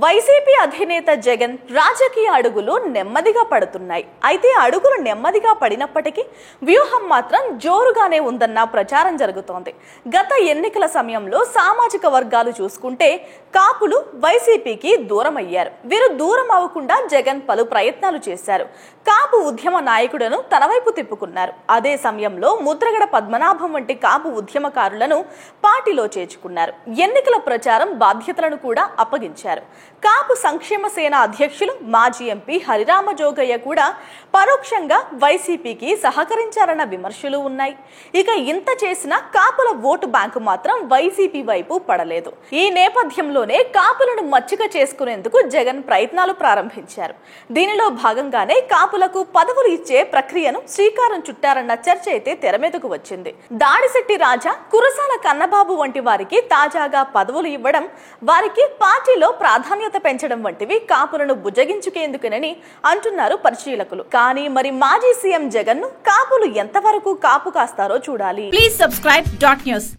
YCP అధినేత జగన్ రాజకీయ అడుగులు నెమ్మదిగా పడుతున్నాయి. అయితే అడుగులు నెమ్మదిగా పడినప్పటికీ వ్యూహం మాత్రం జోరుగానే ఉందన్న ప్రచారం జరుగుతోంది. గత ఎన్నికల సమయంలో సామాజిక వర్గాలు చూసుకుంటే కాపులు వైసీపీకి దూరం అయ్యారు. వీరు దూరం అవ్వకుండా జగన్ పలు ప్రయత్నాలు చేశారు. కాపు ఉద్యమ నాయకులను తన వైపు తిప్పుకున్నారు. అదే సమయంలో ముద్రగడ పద్మనాభం వంటి కాపు ఉద్యమకారులను పార్టీలో చేర్చుకున్నారు. ఎన్నికల ప్రచారం బాధ్యతలను కూడా అప్పగించారు. కాపు సంక్షేమ సేన అధ్యక్షులు మాజీ ఎంపీ హరిరామ జోగయ్య కూడా పరోక్షంగా వైసీపీకి సహకరించారన్న విమర్శలు ఉన్నాయి. ఇక ఇంత చేసినా కాపుల ఓటు బ్యాంకు మాత్రం వైసీపీ వైపు పడలేదు. ఈ నేపథ్యంలోనే కాపులను మచ్చిక చేసుకునేందుకు జగన్ ప్రయత్నాలు ప్రారంభించారు. దీనిలో భాగంగానే కాపులకు పదవులు ఇచ్చే ప్రక్రియను శ్రీకారం చుట్టారన్న చర్చ అయితే తెరమీదకు వచ్చింది. దాడిశెట్టి రాజా, కురసాల కన్నబాబు వంటి వారికి తాజాగా పదవులు ఇవ్వడం, వారికి పార్టీలో ప్రాధాన్యత పెంచడం వంటివి కాపులను బుజ్జగించుకేందుకునని అంటున్నారు పరిశీలకులు. కానీ మరి మాజీ సీఎం జగన్ ను కాపులు ఎంతవరకు కాపు కాస్తారో చూడాలి. Please subscribe .news.